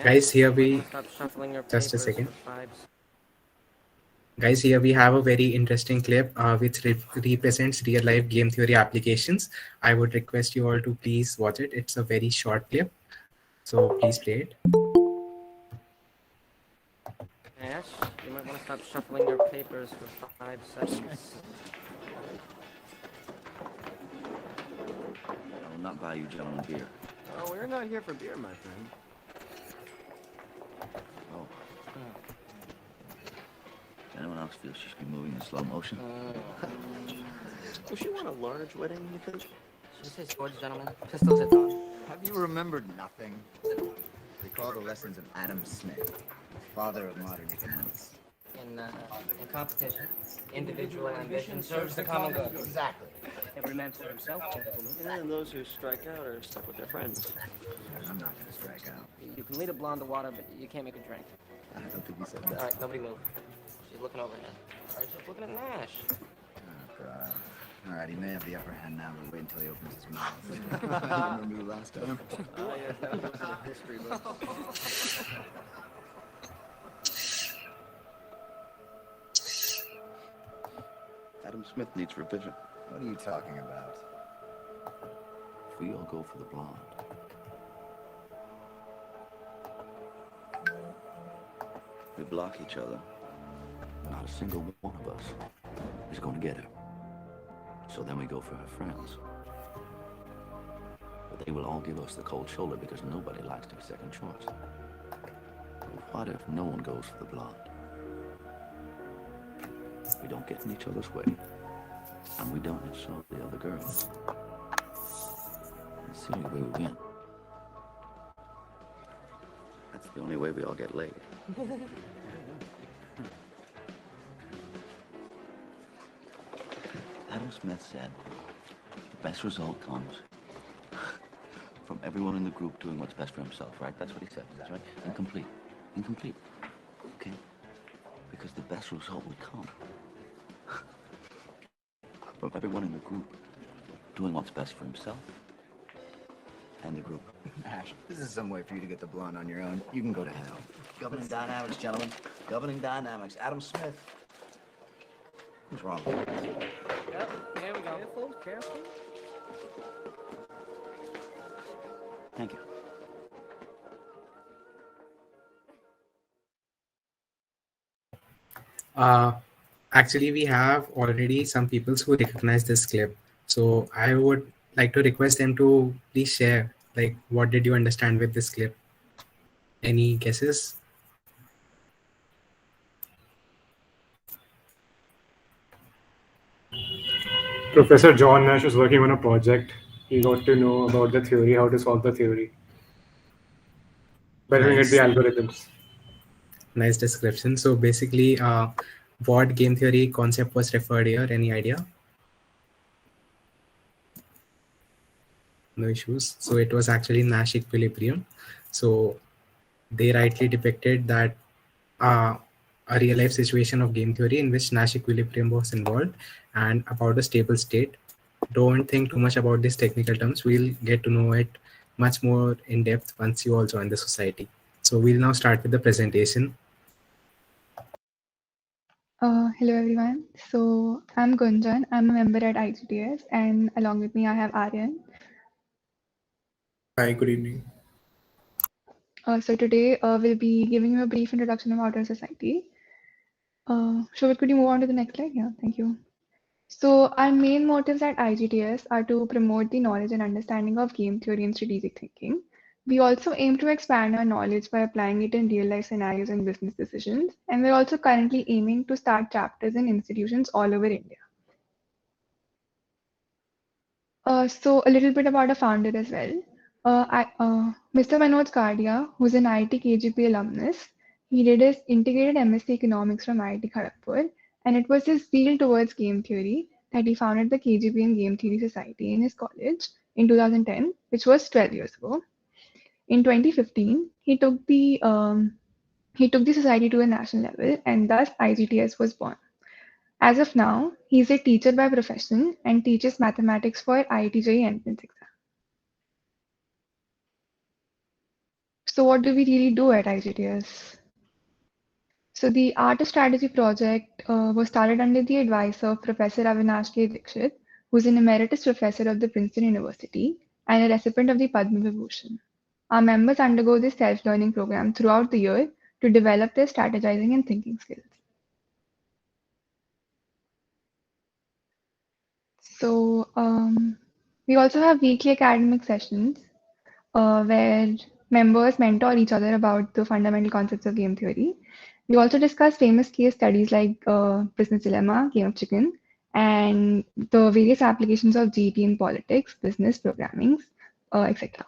Guys, here You might we wanna stop shuffling your just a papers second. for vibes. Guys, here we have a very interesting clip which represents real life game theory applications. I would request you all to please watch it. It's a very short clip, so please play it. Ash, you might want to stop shuffling your papers for 5 seconds. I will not buy you gentlemen beer. Oh, we're not here for beer, my friend. Oh. Anyone else feels she should be moving in slow motion? Does she want a large wedding, you think? Should we say sports, gentlemen? Pistols at dawn. Have you remembered nothing? Recall the lessons of Adam Smith, father of modern economics. In competition, individual ambition serves the common good. Exactly. Every man for himself, gentlemen. And then those who strike out are stuck with their friends. I'm not gonna strike out. You can lead a blonde to water, but you can't make a drink. I don't think you said All that. right, nobody move. She's looking over here. All right, she's looking at Nash. Oh, God. All right, he may have the upper hand now, but wait until he opens his mouth. Remember the last time? Oh, yes, that was in the history book. Adam Smith needs revision. What are you talking about? If we all go for the blonde, we block each other. Not a single one of us is going to get her. So then we go for her friends. But they will all give us the cold shoulder because nobody likes to be second choice. But what if no one goes for the blonde? We don't get in each other's way. And we don't insult the other girls. That's the only way we win. That's the only way we all get laid. Adam Smith said, the best result comes from everyone in the group doing what's best for himself, right? That's what he said, that's right? Incomplete. Incomplete. Okay? Because the best result would come from everyone in the group doing what's best for himself and the group. Ash, this is some way for you to get the blonde on your own. You can go to hell. Governing dynamics, gentlemen. Governing dynamics. Adam Smith. What's wrong? Yep, here we go. Careful, careful. Thank you. Actually, we have already some people who recognize this clip. So I would like to request them to please share, like, what did you understand with this clip? Any guesses? Professor John Nash was working on a project. He got to know about the theory, how to solve the theory. By looking at the algorithms. Nice description. So basically, what game theory concept was referred here? Any idea? No issues. So it was actually Nash equilibrium. So they rightly depicted that a real life situation of game theory in which Nash equilibrium was involved and about a stable state. Don't think too much about these technical terms. We'll get to know it much more in depth once you all join the society. So we'll now start with the presentation. Hello everyone. So I'm Gunjan. I'm a member at IGTS, and along with me I have Aryan. Hi, good evening. So today we'll be giving you a brief introduction about our society. Shobit, could you move on to the next slide? Yeah, thank you. So our main motives at IGTS are to promote the knowledge and understanding of game theory and strategic thinking. We also aim to expand our knowledge by applying it in real life scenarios and business decisions. And we're also currently aiming to start chapters in institutions all over India. So a little bit about a founder as well. Mr. Manoj Kardia, who's an IIT KGP alumnus, he did his integrated MSc Economics from IIT Kharagpur, and it was his zeal towards game theory that he founded the KGP and Game Theory Society in his college in 2010, which was 12 years ago. In 2015, he took the society to a national level, and thus IGTS was born. As of now, he's a teacher by profession and teaches mathematics for IIT JEE entrance exam. So what do we really do at IGTS? So the Art of Strategy project was started under the advice of Professor Avinash K. Dixit, who's an emeritus professor of the Princeton University and a recipient of the Padma Vibhushan. Our members undergo this self-learning program throughout the year to develop their strategizing and thinking skills. So we also have weekly academic sessions where members mentor each other about the fundamental concepts of game theory. We also discuss famous case studies like Business Dilemma, Game of Chicken, and the various applications of GT in politics, business, programming, etc.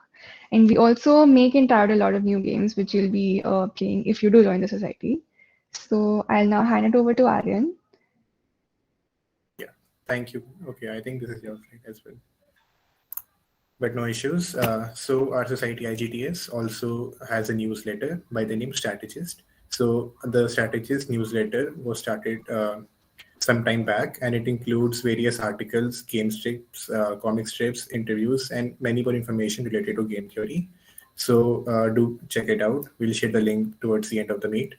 And we also make and try out a lot of new games, which you'll be playing if you do join the society. So I'll now hand it over to Aryan. Yeah, thank you. Okay, I think this is your slide as well. But no issues. So our society IGTS also has a newsletter by the name Strategist. So the Strategist newsletter was started some time back, and it includes various articles, game strips, comic strips, interviews, and many more information related to game theory. So do check it out. We'll share the link towards the end of the meet.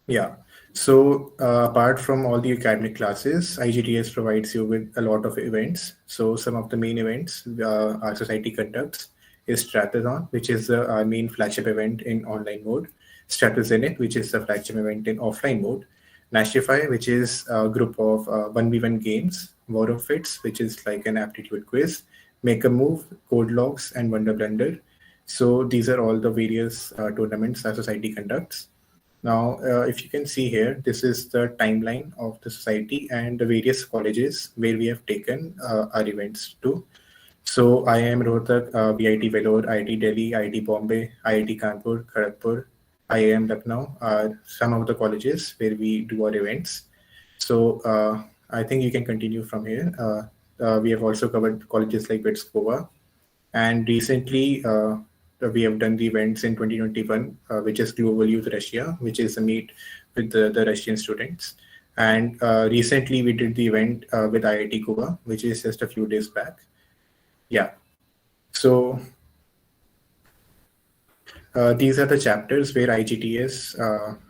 Yeah. So apart from all the academic classes, IGTS provides you with a lot of events. So some of the main events our society conducts is Stratathon, which is our main flagship event in online mode. Stratazenith, which is the flagship event in offline mode. Nashify, which is a group of 1v1 games. War of Fits, which is like an aptitude quiz. Make a Move, Code Logs, and Wonder Blender. So these are all the various tournaments our society conducts. Now, if you can see here, this is the timeline of the society and the various colleges where we have taken our events to. So IIM Rohtak, VIT Vellore, IIT Delhi, IIT Bombay, IIT Kanpur, Kharagpur, IIM Lucknow are some of the colleges where we do our events. So I think you can continue from here. We have also covered colleges like BITS Goa. And recently, we have done the events in 2021, which is Global Youth Russia, which is a meet with the Russian students. And recently, we did the event with IIT Goa, which is just a few days back. Yeah. So these are the chapters where IGTS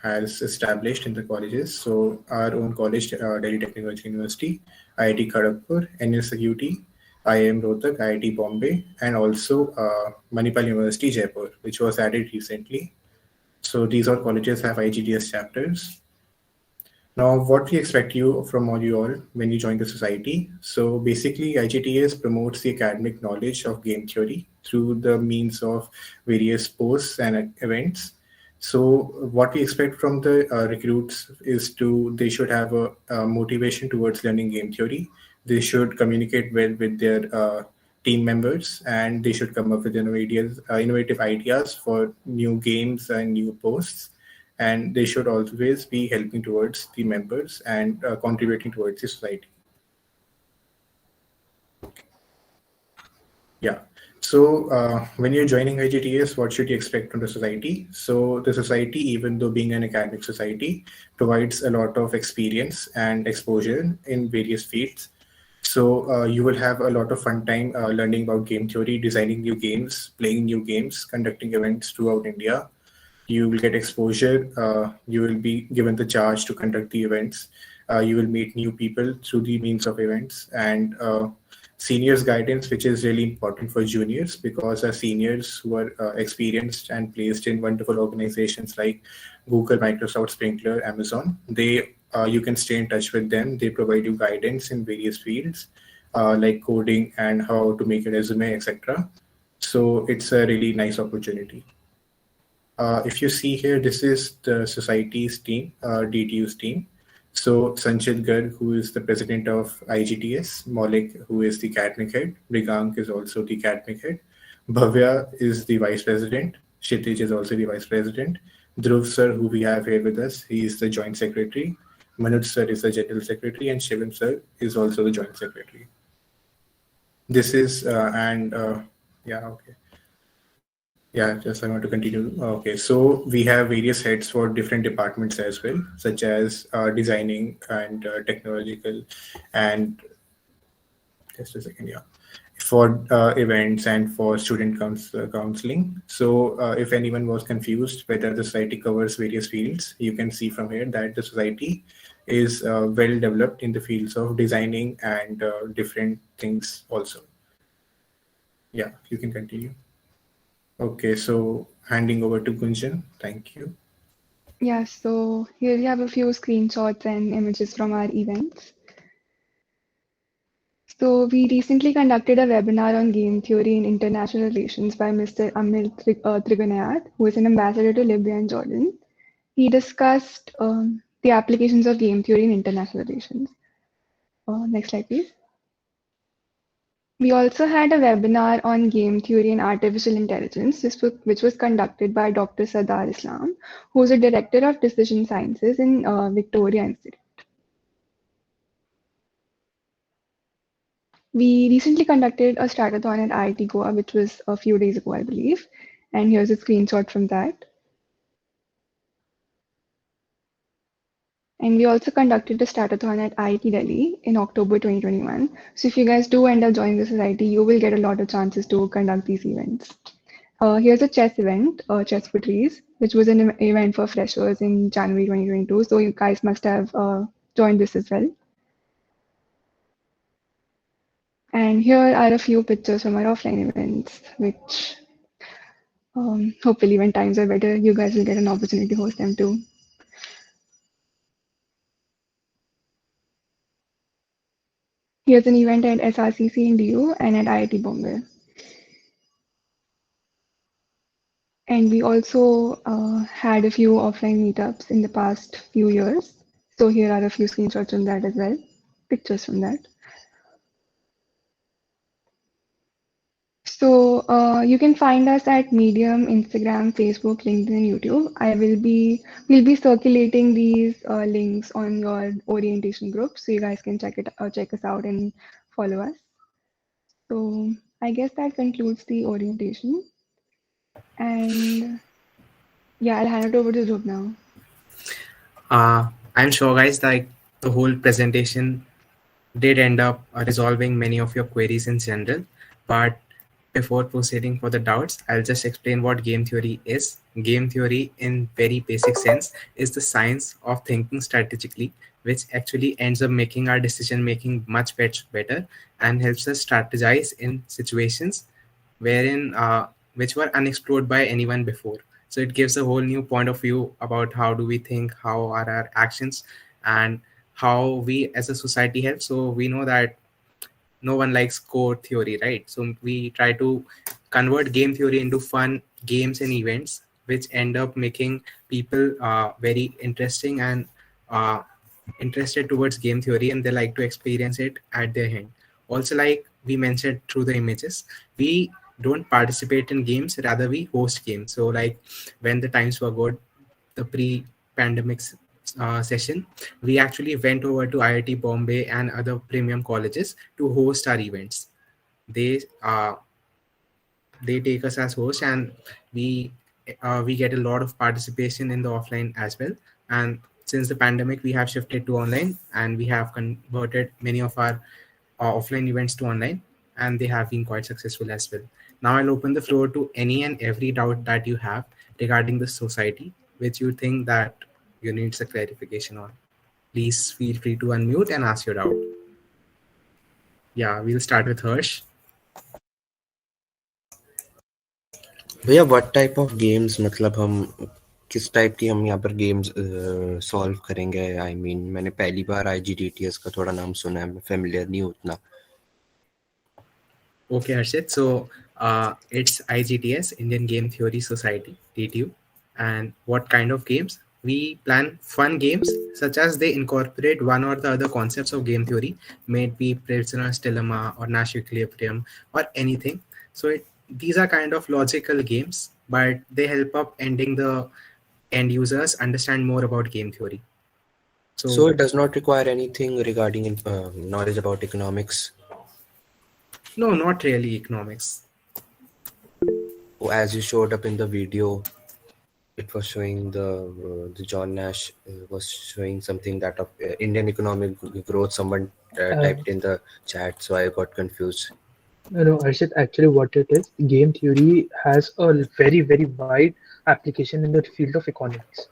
has established in the colleges. So our own college, Delhi Technological University, IIT Kharagpur, NSUT, IIM Rohtak, IIT Bombay, and also Manipal University, Jaipur, which was added recently. So these all colleges have IGTS chapters. Now, what we expect from all you all when you join the society. So basically, IGTS promotes the academic knowledge of game theory through the means of various posts and events. So what we expect from the recruits is they should have a motivation towards learning game theory. They should communicate well with their team members, and they should come up with innovative ideas for new games and new posts. And they should always be helping towards the members and contributing towards the society. Yeah. So when you're joining IGTS, what should you expect from the society? So the society, even though being an academic society, provides a lot of experience and exposure in various fields. So you will have a lot of fun time learning about game theory, designing new games, playing new games, conducting events throughout India. You will get exposure. You will be given the charge to conduct the events. You will meet new people through the means of events, and seniors guidance, which is really important for juniors, because our seniors who are experienced and placed in wonderful organizations like Google, Microsoft, Sprinkler, Amazon, you can stay in touch with them. They provide you guidance in various fields like coding and how to make a resume, etc. So it's a really nice opportunity. If you see here, this is the society's team, DTU's team. So Sanchit Garg, who is the president of IGTS, Maulik, who is the academic head, Mrigank is also the academic head, Bhavya is the vice president, Kshitij is also the vice president, Dhruv sir, who we have here with us, he is the joint secretary, Manoj sir is the general secretary, and Shivam sir is also the joint secretary. This is, yeah, okay. Yeah, just I want to continue. Okay, so we have various heads for different departments as well, such as designing and technological, and just a second, yeah. for events and for student counseling. So if anyone was confused whether the society covers various fields, you can see from here that the society is well developed in the fields of designing and different things also. Yeah, you can continue. Okay, so handing over to Gunjan. Thank you. Yeah, so here we have a few screenshots and images from our events. So we recently conducted a webinar on game theory in international relations by Mr. Amir Trigunayat, who is an ambassador to Libya and Jordan. He discussed the applications of game theory in international relations. Next slide, please. We also had a webinar on game theory and artificial intelligence, which was conducted by Dr. Sadar Islam, who is a director of decision sciences in Victoria Institute. We recently conducted a stratathon at IIT Goa, which was a few days ago, I believe. And here's a screenshot from that. And we also conducted a stratathon at IIT Delhi in October 2021. So if you guys do end up joining the society, you will get a lot of chances to conduct these events. Here's a chess event, Chess for Trees, which was an event for freshers in January 2022. So you guys must have joined this as well. And here are a few pictures from our offline events, which hopefully when times are better, you guys will get an opportunity to host them too. Here's an event at SRCC in DU and at IIT Bombay. And we also had a few offline meetups in the past few years. So here are a few screenshots from that as well, pictures from that. So you can find us at Medium, Instagram, Facebook, LinkedIn, and YouTube. We'll be circulating these links on your orientation group, so you guys can check us out and follow us. So I guess that concludes the orientation. And yeah, I'll hand it over to Dhruv now. I'm sure, guys, like the whole presentation did end up resolving many of your queries in general. But before proceeding for the doubts, I'll just explain what game theory is. Game theory, in very basic sense, is the science of thinking strategically, which actually ends up making our decision making much better and helps us strategize in situations wherein which were unexplored by anyone before. So it gives a whole new point of view about how do we think, how are our actions, and how we as a society help. So we know that no one likes core theory, right? So we try to convert game theory into fun games and events, which end up making people very interesting and interested towards game theory, and they like to experience it at their hand. Also, like we mentioned through the images, we don't participate in games, rather we host games. So like when the times were good, the pre-pandemic session, we actually went over to IIT Bombay and other premium colleges to host our events. They take us as hosts, and we get a lot of participation in the offline as well. And since the pandemic, we have shifted to online, and we have converted many of our offline events to online, and they have been quite successful as well. Now I'll open the floor to any and every doubt that you have regarding the society, which you think that you need a clarification on. Please feel free to unmute and ask your doubt. Yeah, we'll start with Harsh. भैया what type of games, मतलब हम किस type की हम यहाँ पर games solve करेंगे? I mean मैंने पहली बार IGTS का थोड़ा नाम सुना है, मैं फेमिलियर नहीं हूँ उतना. Okay, Harshit. So it's IGTS, Indian Game Theory Society, DTU. And what kind of games? We plan fun games such as they incorporate one or the other concepts of game theory, may it be prisoner's dilemma or Nash equilibrium or anything. So these are kind of logical games, but they help up ending the end users understand more about game theory. So it does not require anything regarding knowledge about economics? No, not really economics. As you showed up in the video, it was showing the John Nash was showing something that of Indian economic growth. Someone typed in the chat, so I got confused. No, Harshit, actually what it is, game theory has a very, very wide application in the field of economics.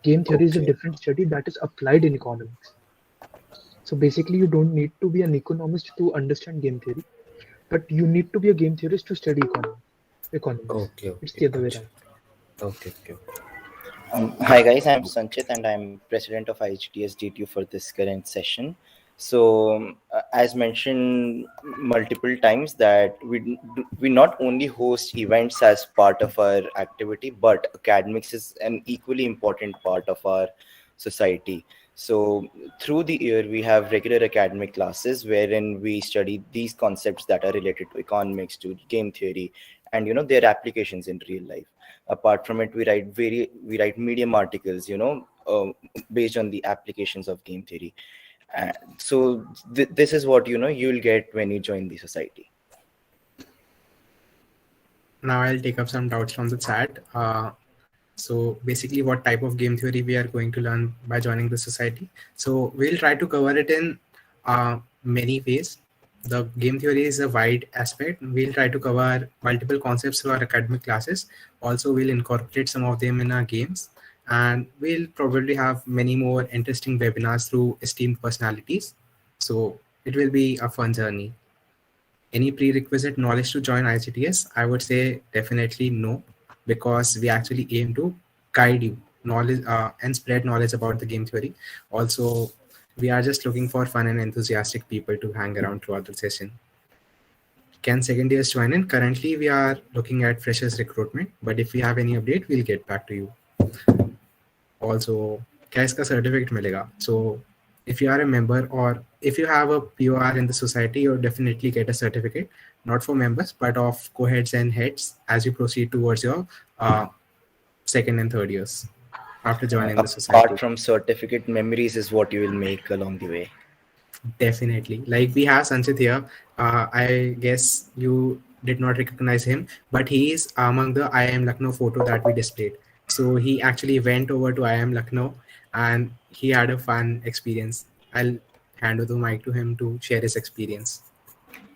Game theory is a Okay. different study that is applied in economics. So basically, you don't need to be an economist to understand game theory, but you need to be a game theorist to study economics. Okay. It's Okay. the other way Gotcha. around. Okay. Okay. Hi guys, I'm Sanchit and I'm president of IGTS DTU for this current session. So, as mentioned multiple times, that we not only host events as part of our activity, but academics is an equally important part of our society. So, through the year, we have regular academic classes wherein we study these concepts that are related to economics, to game theory, and their applications in real life. Apart from it, we write medium articles, based on the applications of game theory. So this is what you'll get when you join the society. Now I'll take up some doubts from the chat. So basically, what type of game theory we are going to learn by joining the society? So we'll try to cover it in many ways. The game theory is a wide aspect. We'll try to cover multiple concepts through our academic classes. Also, we'll incorporate some of them in our games. And we'll probably have many more interesting webinars through esteemed personalities. So it will be a fun journey. Any prerequisite knowledge to join IGTS? I would say definitely no, because we actually aim to guide you knowledge and spread knowledge about the game theory. Also, we are just looking for fun and enthusiastic people to hang around throughout the session. Can second years join in? Currently, we are looking at freshers recruitment, but if we have any update, we'll get back to you. Also, क्या इसका certificate मिलेगा? So if you are a member or if you have a POR in the society, you'll definitely get a certificate, not for members, but of co-heads and heads as you proceed towards your second and third years after joining the society. Apart from certificate, memories is what you will make along the way. Definitely. Like we have Sanchit here. I guess you did not recognize him, but he is among the IIM Lucknow photo that we displayed. So he actually went over to IIM Lucknow and he had a fun experience. I'll hand over the mic to him to share his experience.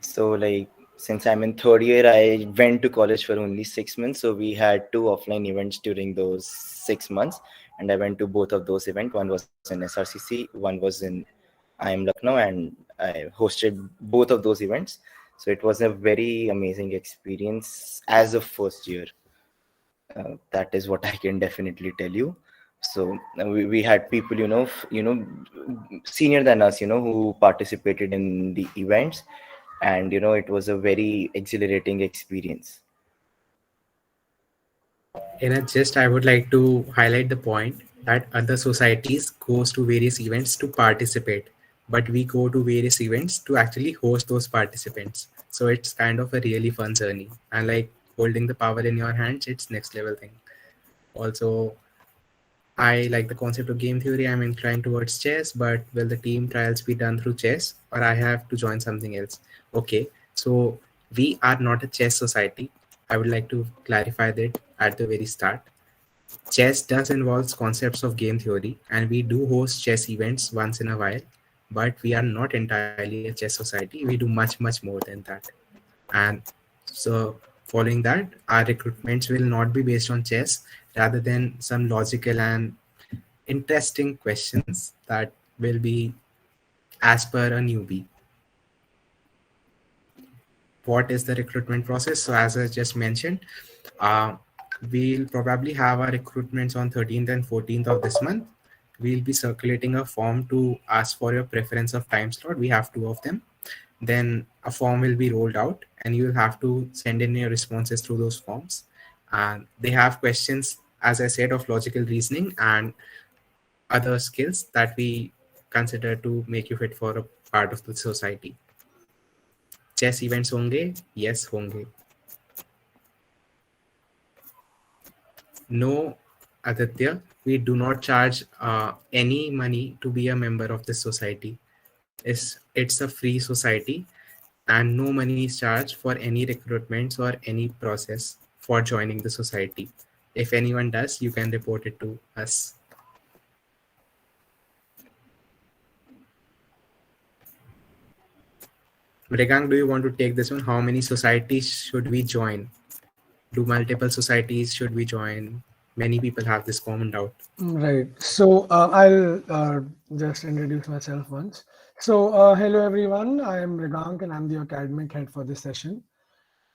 So, like, since I'm in third year, I went to college for only 6 months. So we had two offline events during those 6 months, and I went to both of those events. One was in SRCC, one was in IIM Lucknow, and I hosted both of those events. So it was a very amazing experience as a first year. That is what I can definitely tell you. So we had people, senior than us, who participated in the events, and it was a very exhilarating experience. In a gist, I would like to highlight the point that other societies goes to various events to participate, but we go to various events to actually host those participants. So it's kind of a really fun journey, and like holding the power in your hands, it's next level thing. Also, I like the concept of game theory. I'm inclined towards chess, but will the team trials be done through chess or I have to join something else? Okay, so we are not a chess society. I would like to clarify that at the very start. Chess does involve concepts of game theory, and we do host chess events once in a while, but we are not entirely a chess society. We do much, much more than that. And so, following that, our recruitments will not be based on chess rather than some logical and interesting questions that will be as per a newbie. What is the recruitment process? So as I just mentioned, we'll probably have our recruitments on 13th and 14th of this month. We'll be circulating a form to ask for your preference of time slot. We have two of them. Then a form will be rolled out and you'll have to send in your responses through those forms. And they have questions, as I said, of logical reasoning and other skills that we consider to make you fit for a part of the society. Chess events होंगे? Yes, होंगे. No, Aditya, we do not charge any money to be a member of this society. It's a free society and no money is charged for any recruitments or any process for joining the society. If anyone does, you can report it to us. Mrigang, do you want to take this one? How many societies should we join? Do multiple societies should we join? Many people have this common doubt. Right. So I'll just introduce myself once. So hello everyone. I am Rigank and I'm the academic head for this session.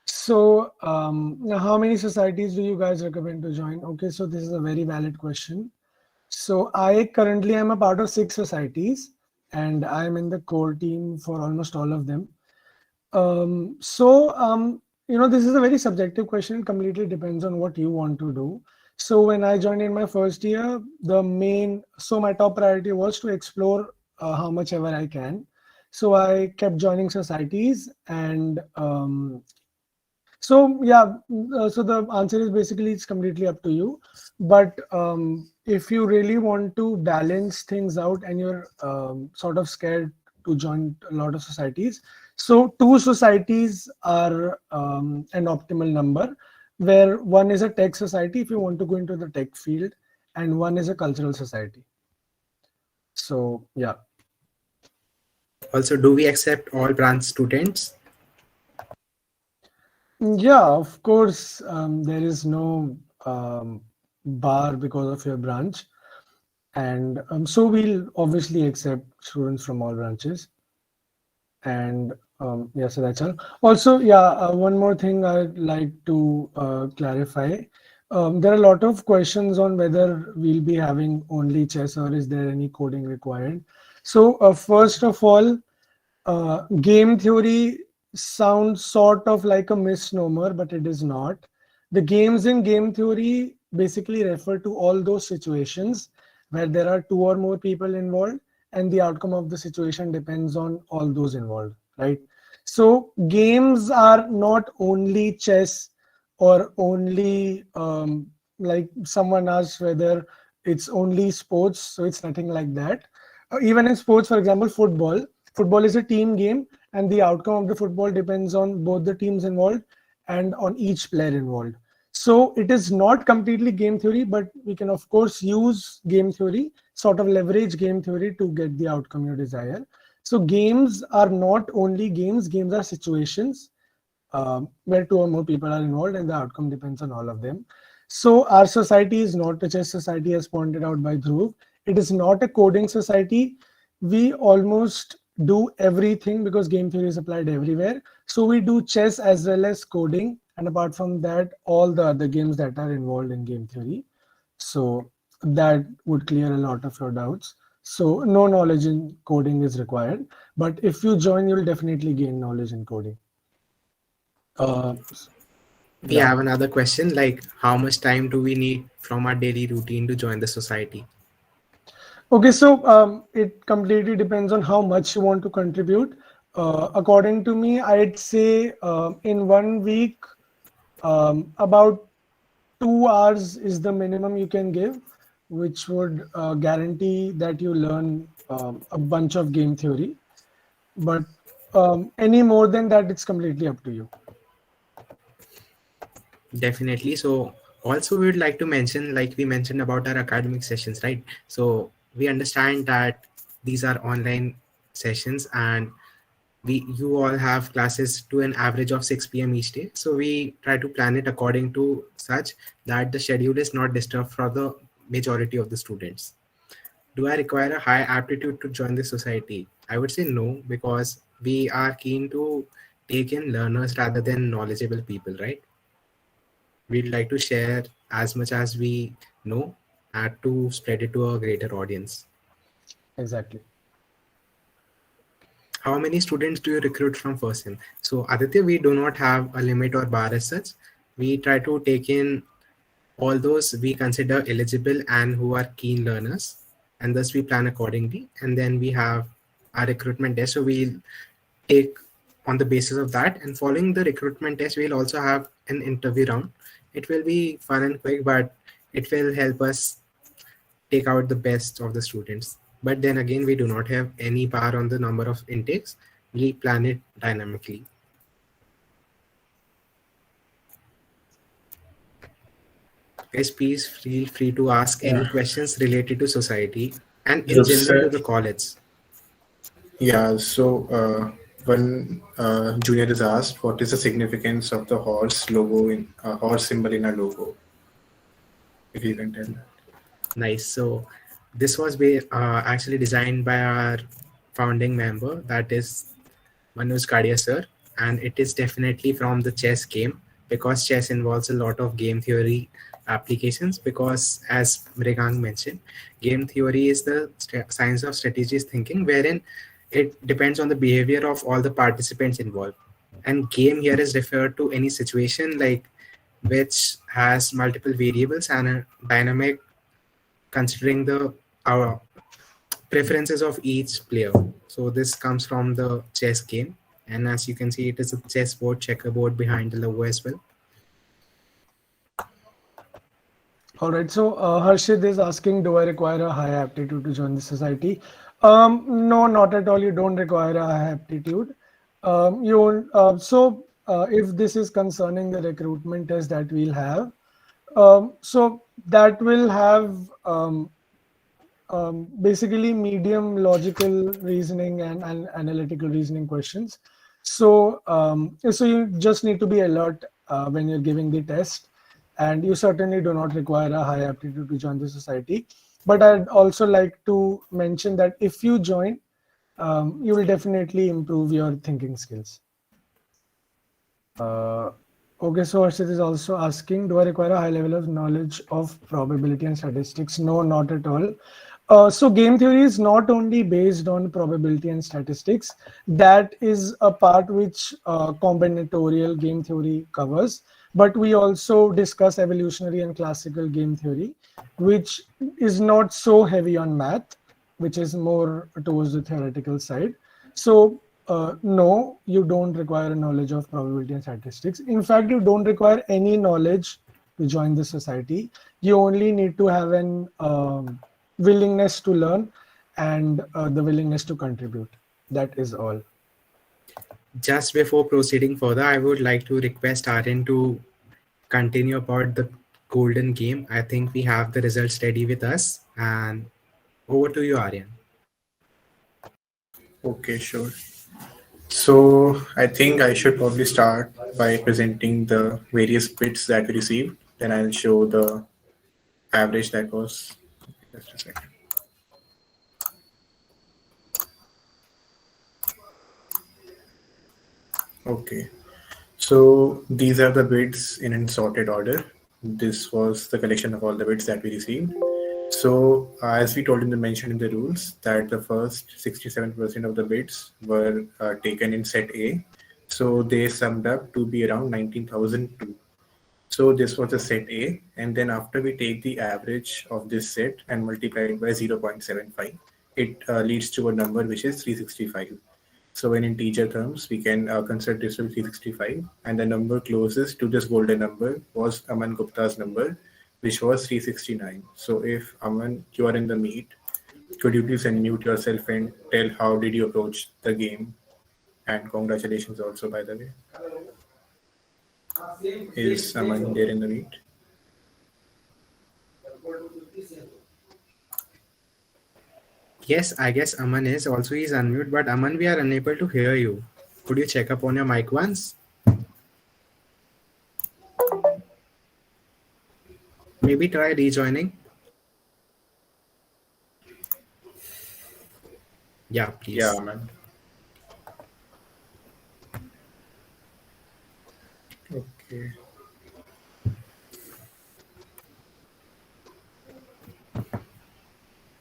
So now how many societies do you guys recommend to join? Okay, so this is a very valid question. So I currently am a part of 6 societies and I'm in the core team for almost all of them. This is a very subjective question. It completely depends on what you want to do. So when I joined in my first year, my top priority was to explore how much ever I can. So I kept joining societies and so the answer is basically it's completely up to you. But if you really want to balance things out and you're sort of scared to join a lot of societies, so 2 societies are an optimal number, where one is a tech society if you want to go into the tech field, and one is a cultural society. So yeah. Also, do we accept all branch students? Yeah, of course, there is no bar because of your branch. And so we'll obviously accept students from all branches. And yeah, so that's all. Also, one more thing I'd like to clarify. There are a lot of questions on whether we'll be having only chess or is there any coding required. So first of all, game theory sounds sort of like a misnomer, but it is not. The games in game theory basically refer to all those situations where there are 2 or more people involved and the outcome of the situation depends on all those involved, right? So games are not only chess or only like someone asked whether it's only sports, so it's nothing like that. Even in sports, for example, football is a team game and the outcome of the football depends on both the teams involved and on each player involved. So it is not completely game theory, but we can of course use game theory, sort of leverage game theory to get the outcome you desire. So games are not only games are situations where 2 or more people are involved and the outcome depends on all of them. So our society is not a chess society as pointed out by Dhruv. It is not a coding society. We almost do everything because game theory is applied everywhere. So we do chess as well as coding, and apart from that, all the other games that are involved in game theory. So that would clear a lot of your doubts. So no knowledge in coding is required, but if you join, you'll definitely gain knowledge in coding. We have another question, like how much time do we need from our daily routine to join the society? Okay, so it completely depends on how much you want to contribute. According to me, I'd say in 1 week, about 2 hours is the minimum you can give, which would guarantee that you learn a bunch of game theory. But any more than that, it's completely up to you. Definitely. So also we would like to mention, like we mentioned about our academic sessions, right? So we understand that these are online sessions and you all have classes to an average of 6 p.m. each day. So we try to plan it according to such that the schedule is not disturbed for the majority of the students. Do I require a high aptitude to join the society? I would say no, because we are keen to take in learners rather than knowledgeable people, right? We'd like to share as much as we know and to spread it to a greater audience. Exactly. How many students do you recruit from first sem? So Aditya, we do not have a limit or bar as such. We try to take in all those we consider eligible and who are keen learners, and thus we plan accordingly. And then we have our recruitment test. So we'll take on the basis of that, and following the recruitment test, we'll also have an interview round. It will be fun and quick, but it will help us take out the best of the students. But then again, we do not have any bar on the number of intakes. We plan it dynamically. Guys, please feel free to ask any questions related to society and in general to the college. Yeah, so one junior is asked, what is the significance of the horse logo in horse symbol in a logo? If you can tell that. Nice. So this was actually designed by our founding member, that is Manoj Kadia sir, and it is definitely from the chess game, because chess involves a lot of game theory applications. Because as Mrigang mentioned, game theory is the science of strategic thinking, wherein it depends on the behavior of all the participants involved. And game here is referred to any situation like which has multiple variables and a dynamic considering the our preferences of each player. So this comes from the chess game, and as you can see, it is a chessboard, checkerboard behind the logo as well. All right. So Harshit is asking, do I require a high aptitude to join the society? No, not at all. You don't require a high aptitude. If this is concerning the recruitment test that we'll have, so that will have basically medium logical reasoning and analytical reasoning questions. So you just need to be alert when you're giving the test, and you certainly do not require a high aptitude to join the society. But I'd also like to mention that if you join, you will definitely improve your thinking skills. Okay, so Harshit is also asking, do I require a high level of knowledge of probability and statistics? No, not at all. So game theory is not only based on probability and statistics. That is a part which combinatorial game theory covers. But we also discuss evolutionary and classical game theory, which is not so heavy on math, which is more towards the theoretical side. So no, you don't require a knowledge of probability and statistics. In fact, you don't require any knowledge to join the society. You only need to have an willingness to learn and the willingness to contribute. That is all. Just before proceeding further, I would like to request Aryan to continue about the golden game. I think we have the results ready with us, and over to you, Aryan. Okay, sure. So I think I should probably start by presenting the various bits that we received. Then I'll show the average that was. Just a second. Okay. So these are the bits in sorted order. This was the collection of all the bits that we received. So as we told in the mention in the rules that the first 67% of the bits were taken in set A. So they summed up to be around 19,002. So this was the set A. And then after we take the average of this set and multiply it by 0.75, it leads to a number which is 365. So in integer terms, we can consider this to be 365. And the number closest to this golden number was Aman Gupta's number, which was 369. So if Aman, you are in the meet, could you please unmute yourself and tell how did you approach the game? And congratulations also, by the way. Is Aman there in the meet? Yes, I guess Aman is. Also, he's unmute, but Aman, we are unable to hear you. Could you check up on your mic once? Maybe try rejoining. Yeah, please. Yeah, Aman. Okay.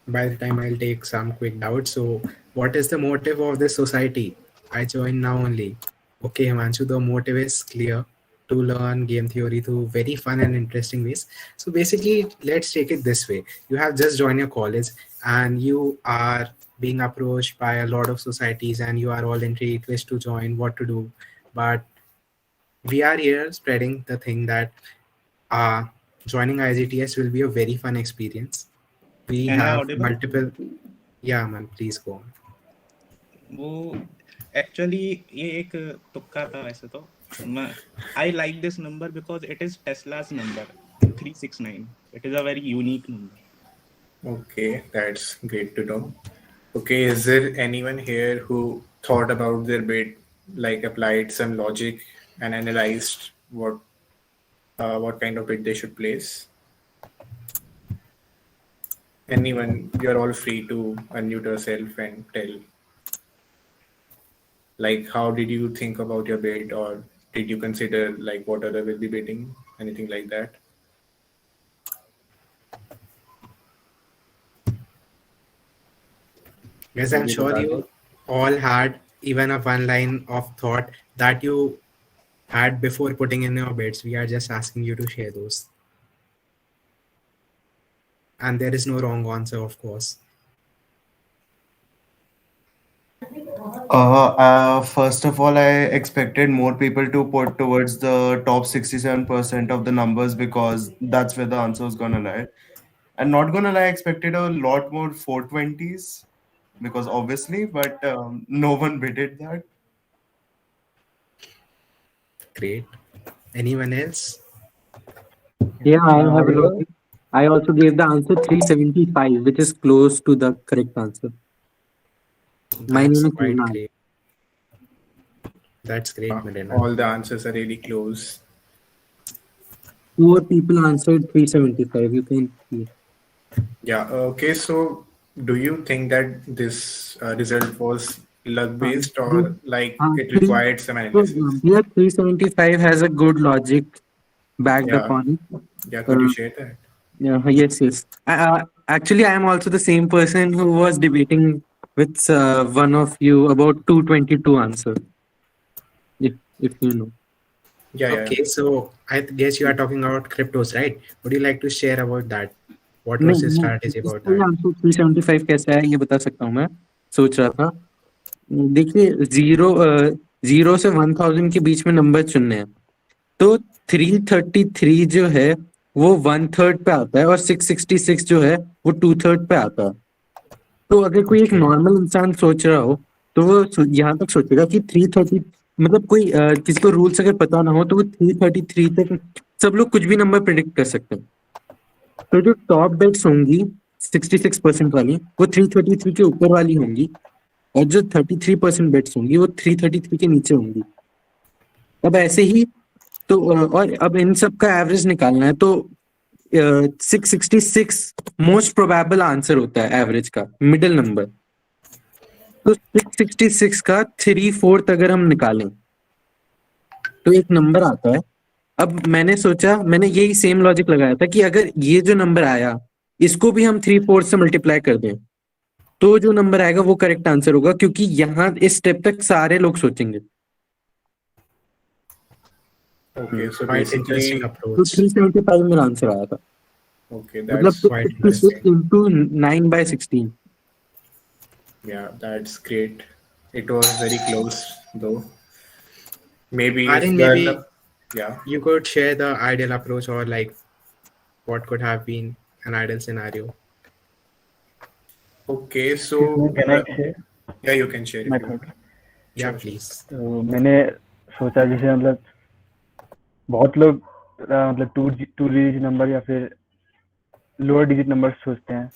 By the time I'll take some quick doubts. So what is the motive of this society? I joined now only. Okay, Himanshu, the motive is clear: to learn game theory through very fun and interesting ways. So basically, let's take it this way. You have just joined your college and you are being approached by a lot of societies and you are all intrigued which to join, what to do. But we are here spreading the thing that joining IGTS will be a very fun experience. We Am I have audible? multiple. Yeah, man, please go on. वो actually ये एक तुक्का था वैसे तो I like this number because it is Tesla's number 369. It is a very unique number. Okay, that's great to know. Okay, is there anyone here who thought about their bid, like applied some logic and analyzed what kind of bid they should place? Anyone, you're all free to unmute yourself and tell. Like, how did you think about your bid, or did you consider like what other will be bidding, anything like that? Yes, I'm sure you all had even a one line of thought that you had before putting in your bids. We are just asking you to share those. And there is no wrong answer, of course. First of all, I expected more people to put towards the top 67% of the numbers because that's where the answer was gonna lie. And not gonna lie, I expected a lot more 420s because obviously, but no one bidded that. Great. Anyone else? Yeah, I have a logic. I also gave the answer 375, which is close to the correct answer. My That's name is quite Mrinal. great. That's great, Marina. All the answers are really close. 4 people answered 375. You can see. Yeah. Okay. So, do you think that this result was luck-based, or like it required some analysis? Yeah, 375 has a good logic backed Yeah. upon it. Yeah. Could you share that? Yeah, yes. Actually, I am also the same person who was debating with one of you about 222 answer. If you know. Yeah. Okay, so I guess you are talking about cryptos, right? Would you like to share about that? What was नहीं your नहीं strategy about इसका that? Answer 375 कैसा है ये बता सकता हूँ मैं सोच रहा था देखिए जीरो से 1000 के बीच में नंबर चुनने हैं तो 333 जो है वो 1/3 पे आता है और 666 जो है वो 2/3 पे आता है तो अगर कोई एक नॉर्मल इंसान सोच रहा हो तो वो यहाँ तक सोचेगा कि 330 मतलब कोई किसी को रूल्स अगर पता ना हो तो वो 333 तक सब लोग कुछ भी नंबर प्रिडिक्ट कर सकते हैं तो जो टॉप बेट्स होंगी 66% वाली वो 333 के ऊपर वाली होंगी और जो 33% बेट्स होंगी वो 333 के नीचे होंगी अब ऐसे ही तो और अब इन सब का एवरेज निकालना है तो 666 मोस्ट प्रोबेबल आंसर होता है एवरेज का मिडिल नंबर तो 666 का 3/4 अगर हम निकालें तो एक नंबर आता है अब मैंने सोचा मैंने यही सेम लॉजिक लगाया था कि अगर ये जो नंबर आया इसको भी हम 3/4 से मल्टीप्लाई कर दें तो जो नंबर आएगा वो करेक्ट आंसर होगा क्योंकि यहाँ इस स्टेप तक सारे लोग सोचेंगे Okay, so Quite basically, interesting approach. तो 375 मेरा आंसर आया था okay, मतलब that's quite 56 interesting. into 9/16 Yeah, that's great. It was very close, though. Maybe I if think the maybe luck- yeah. you could share the ideal approach or like what could have been an ideal scenario. Okay, so Can I share yeah, you can share. my if you want. thought? Yeah, please. तो मैंने सोचा जैसे मतलब बहुत लोग मतलब two digit number या फिर लोअर डिजिट नंबर सोचते हैं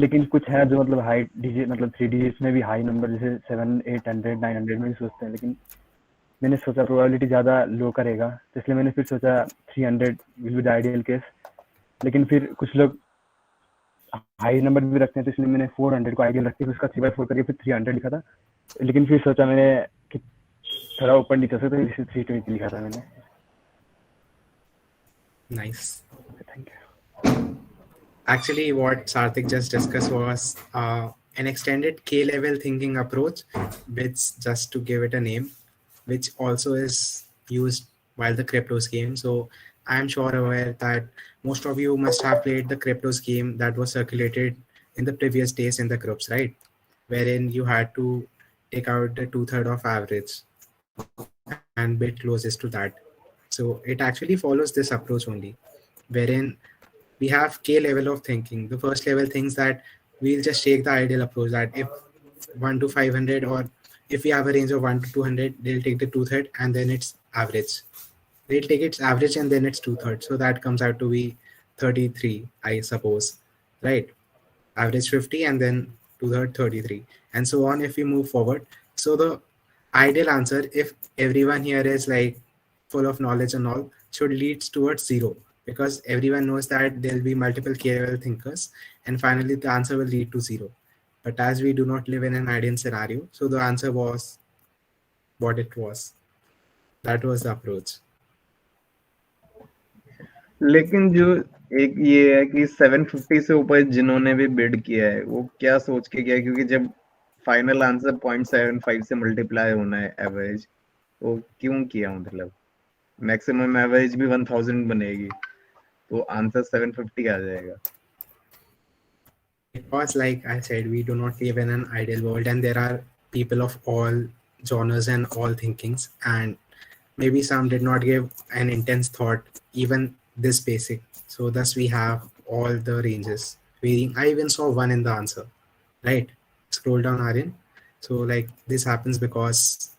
लेकिन कुछ है जो मतलब हाई डिजिट मतलब 3 डिजिट्स में भी हाई नंबर जैसे 700, 800, 900 में भी सोचते हैं लेकिन मैंने सोचा प्रोबेबिलिटी ज़्यादा लो करेगा तो इसलिए मैंने फिर सोचा 300 will be the ideal case लेकिन फिर कुछ लोग हाई नंबर भी रखते हैं तो इसलिए मैंने 400 को आइडियल रख के उसका 3/4 करके फिर 300 लिखा था लेकिन फिर सोचा मैंने कि थोड़ा ऊपर नीचे से तो इसे 320 लिखा था मैंने Nice. Thank you. Actually, what Sarthik just discussed was an extended K-level thinking approach, which just to give it a name, which also is used while the cryptos game. So I'm sure aware that most of you must have played the cryptos game that was circulated in the previous days in the groups, right? Wherein you had to take out the 2/3 of average and bit closest to that. So it actually follows this approach only, wherein we have K level of thinking. The first level thinks that we'll just take the ideal approach that if 1 to 500 or if we have a range of 1 to 200, they'll take the 2/3 and then it's average. They'll take its average and then it's 2/3. So that comes out to be 33, I suppose, right? Average 50 and then to the 33, and so on if we move forward. So the ideal answer, if everyone here is like full of knowledge and all, should lead towards 0, because everyone knows that there will be multiple capable thinkers, and finally the answer will lead to 0. But as we do not live in an ideal scenario, so the answer was what it was. That was the approach. लेकिन जो एक ये है कि 750 से ऊपर जिन्होंने भी बिड किया है वो क्या सोच के किया है, क्योंकि जब फाइनल आंसर 0.75 से मल्टीप्लाई होना है एवरेज, तो क्यों किया, मतलब मैक्सिमम एवरेज भी 1000 बनेगी तो आंसर 750 आ जाएगा. Because like I said, we do not live in an ideal world, and there are people of all genres and all thinkings, and maybe some did not give an intense thought, even this basic. So thus we have all the ranges. I even saw one in the answer, right? Scroll down, Aryan. So like this happens because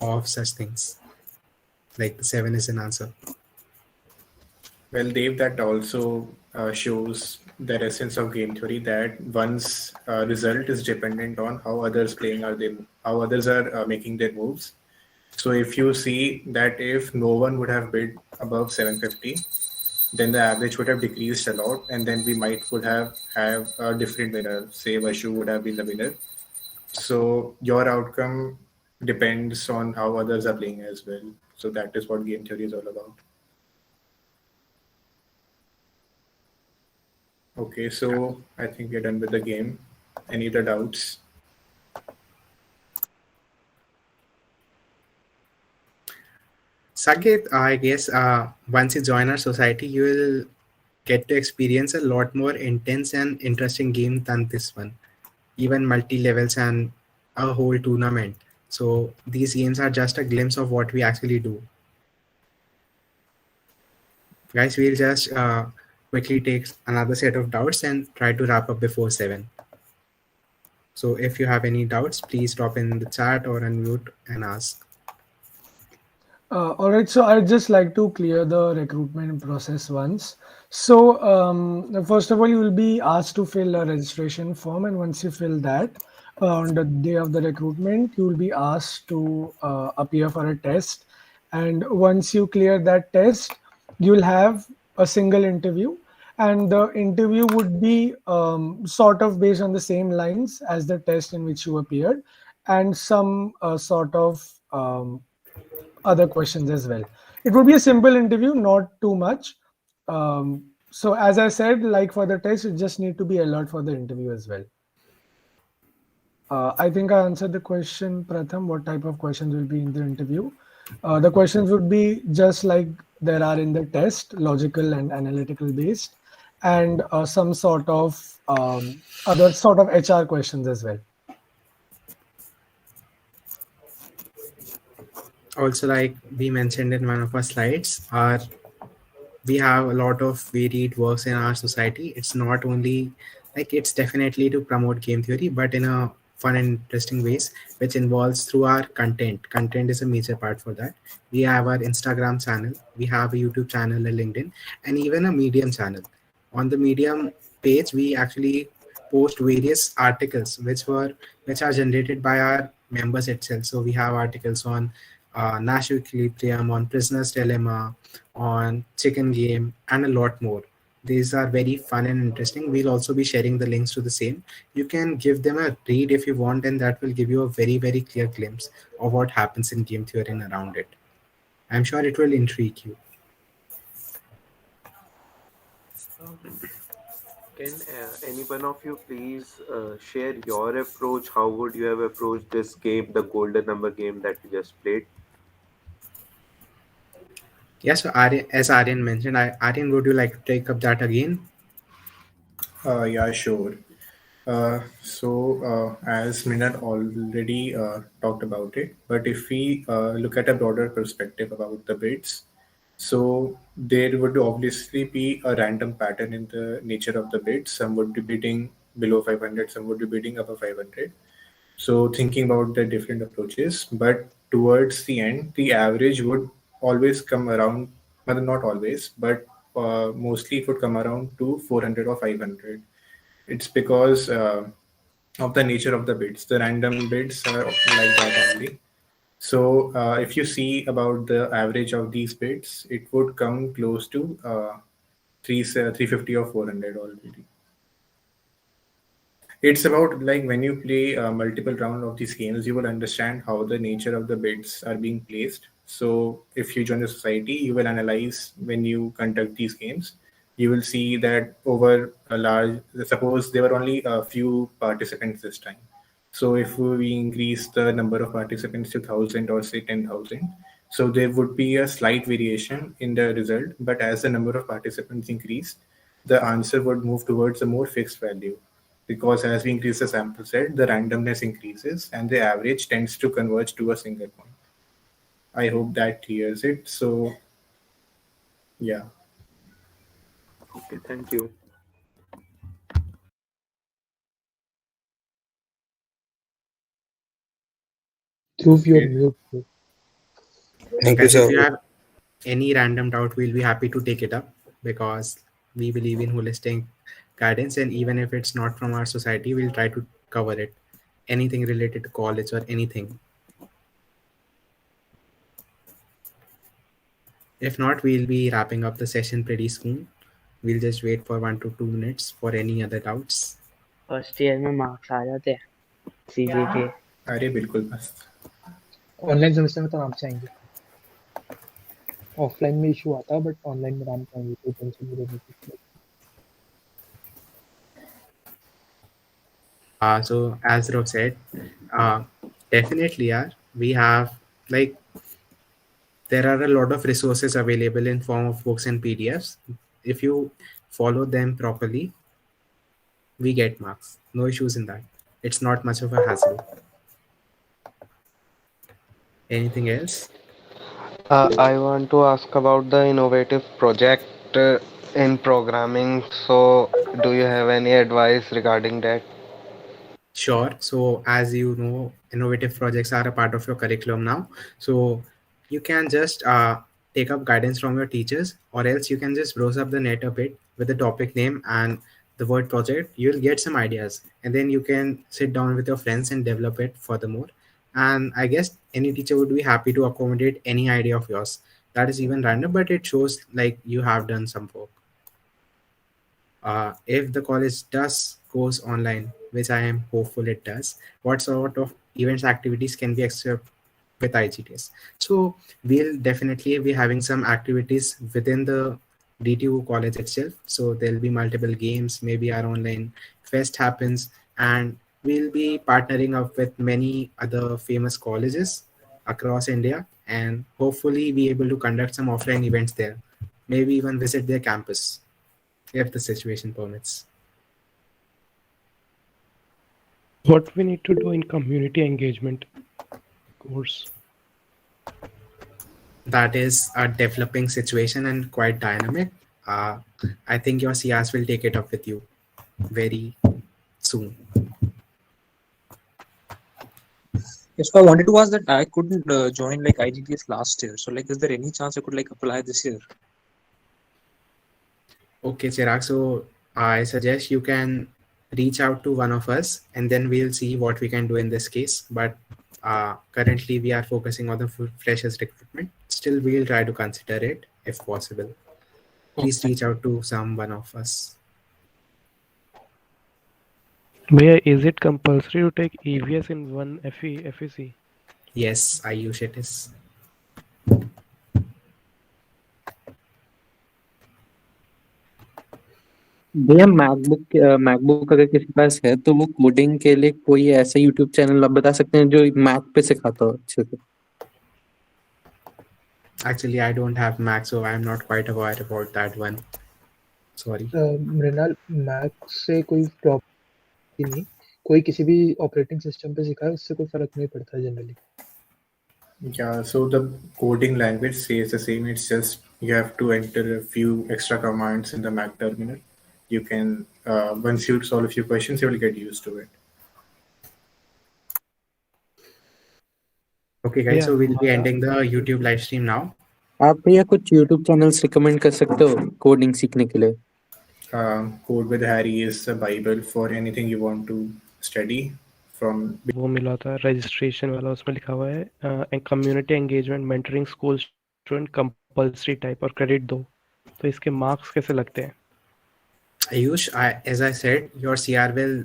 of such things. Like the 7 is an answer. Well, Dave, that also shows the essence of game theory, that one's result is dependent on how others how others are making their moves. So if you see that if no one would have bid above 750, then the average would have decreased a lot, and then we would have a different winner. Say Vashu would have been the winner. So your outcome depends on how others are playing as well. So that is what game theory is all about. Okay, so I think we're done with the game. Any other doubts? Saket, I guess once you join our society, you will get to experience a lot more intense and interesting game than this one. Even multi-levels and a whole tournament. So these games are just a glimpse of what we actually do. Guys, we'll just quickly take another set of doubts and try to wrap up before 7. So if you have any doubts, please drop in the chat or unmute and ask. All right, so I'd just like to clear the recruitment process once. So first of all, you will be asked to fill a registration form, and once you fill that, on the day of the recruitment, you will be asked to appear for a test. And once you clear that test, you will have a single interview, and the interview would be sort of based on the same lines as the test in which you appeared, and some sort of other questions as well. It would be a simple interview, not too much. So as I said, like for the test, you just need to be alert for the interview as well. I think I answered the question, Pratham, what type of questions will be in the interview. The questions would be just like there are in the test, logical and analytical based, and some sort of other sort of HR questions as well. Also, like we mentioned in one of our slides, we have a lot of varied works in our society. It's not only like, it's definitely to promote game theory, but in a fun and interesting ways, which involves through our content. Content is a major part for that. We have our Instagram channel, we have a YouTube channel, a LinkedIn, and even a Medium channel. On the Medium page, we actually post various articles which are generated by our members itself. So we have articles on Nash Equilibrium, on Prisoner's Dilemma, on Chicken Game, and a lot more. These are very fun and interesting. We'll also be sharing the links to the same. You can give them a read if you want, and that will give you a very, very clear glimpse of what happens in game theory and around it. I'm sure it will intrigue you. Can any one of you please share your approach? How would you have approached this game, the golden number game that we just played? Yes, so as Aryan mentioned, Aryan, would you like to take up that again? Yeah, sure. As Minal already talked about it, but if we look at a broader perspective about the bids, so there would obviously be a random pattern in the nature of the bids. Some would be bidding below 500, some would be bidding above 500. So thinking about the different approaches, but towards the end, the average would always come around, well, not always, but mostly it would come around to 400 or 500. It's because of the nature of the bits. The random bits are like that only. So if you see about the average of these bits, it would come close to 350 or 400 already. It's about like when you play multiple round of these games, you will understand how the nature of the bids are being placed. So if you join the society, you will analyze when you conduct these games. You will see that over a large, suppose there were only a few participants this time. So if we increase the number of participants to 1,000 or say 10,000, so there would be a slight variation in the result. But as the number of participants increased, the answer would move towards a more fixed value, because as we increase the sample set, the randomness increases and the average tends to converge to a single point. I hope that clears it. So, yeah. Okay, thank you. Dhruv, you're mute. Bro. Thank you, Guys, if sir. you have any random doubt, we'll be happy to take it up because we believe in holistic guidance, and even if it's not from our society, we'll try to cover it. Anything related to college or anything. If not, we'll be wrapping up the session pretty soon. We'll just wait for 1 to 2 minutes for any other doubts. First year में marks आ जाते हैं CGPA. अरे बिल्कुल मस्त। Online semester में तो आराम से आएंगे। ऑफलाइन में इशू आता है बट ऑनलाइन में आराम से आएंगे, कोई टेंशन नहीं लेनी चाहिए। So as Rob said, definitely, yeah, we have like there are a lot of resources available in form of books and PDFs. If you follow them properly, we get marks. No issues in that. It's not much of a hassle. Anything else? I want to ask about the innovative project in programming. So, do you have any advice regarding that? Sure. So as you know, innovative projects are a part of your curriculum now. So you can just take up guidance from your teachers, or else you can just browse up the net a bit with the topic name and the word project. You'll get some ideas, and then you can sit down with your friends and develop it furthermore. And I guess any teacher would be happy to accommodate any idea of yours. That is even random, but it shows like you have done some work. If the college does goes online, which I am hopeful it does, what sort of events activities can be accepted with IGTS? So we'll definitely be having some activities within the DTU college itself. So there'll be multiple games, maybe our online fest happens, and we'll be partnering up with many other famous colleges across India, and hopefully be able to conduct some offline events there, maybe even visit their campus if the situation permits. What we need to do in community engagement course? That is a developing situation and quite dynamic. I think your CRs will take it up with you very soon. Yes, so I wanted to ask that I couldn't join like IGTS last year. So like, is there any chance I could like apply this year? Okay, Chirag. So I suggest you can reach out to one of us, and then we'll see what we can do in this case. But currently, we are focusing on the freshers recruitment. Still, we'll try to consider it if possible. Please reach out to one of us. Bhaiya, is it compulsory to take EVS in one FEC? Yes, I use it is. भैया MacBook अगर किसी के पास है तो वो coding के लिए कोई ऐसा यूट्यूब चैनल आप बता सकते हैं जो मैक पे सिखाता हो अच्छे से? Actually, I don't have Mac, so I'm not quite aware about that one. Sorry. Mrinal, Mac से कोई प्रॉब्लम नहीं, कोई किसी भी ऑपरेटिंग सिस्टम पे सिखाए उससे कोई फर्क नहीं पड़ता generally. Yeah, so the coding language stays the same. It's just you have to enter a few extra commands in the Mac terminal. You can, once you solve a few questions, you will get used to it. Okay, guys, so we'll be ending the YouTube live stream now. आप भैया कुछ YouTube channels recommend कर सकते हो coding सीखने के लिए? Code with Harry is a Bible for anything you want to study from. वो मिला था रजिस्ट्रेशन वाला, उसमें लिखा हुआ है community engagement mentoring school student compulsory type और क्रेडिट दो, तो इसके मार्क्स कैसे लगते हैं? Ayush, as I said, your CR will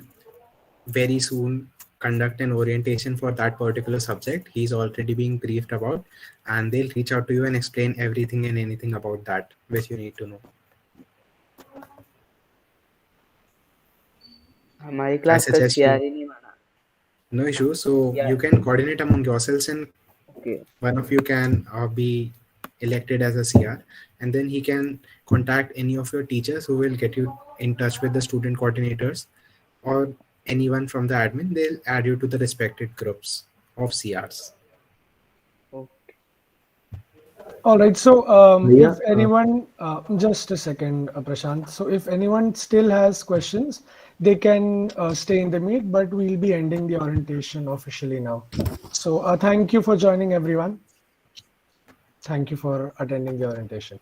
very soon conduct an orientation for that particular subject. He's already being briefed about, and they'll reach out to you and explain everything and anything about that which you need to know. हमारी I class का suggest CR you. ही नहीं बना. No issue. So Yeah. you can coordinate among yourselves, and Okay. one of you can be elected as a CR, and then he can contact any of your teachers who will get you in touch with the student coordinators or anyone from the admin. They'll add you to the respected groups of CRs. All right. So, Yeah, if anyone, just a second, Prashant. So, if anyone still has questions, they can stay in the meet, but we'll be ending the orientation officially now. So, thank you for joining, everyone. Thank you for attending the orientation.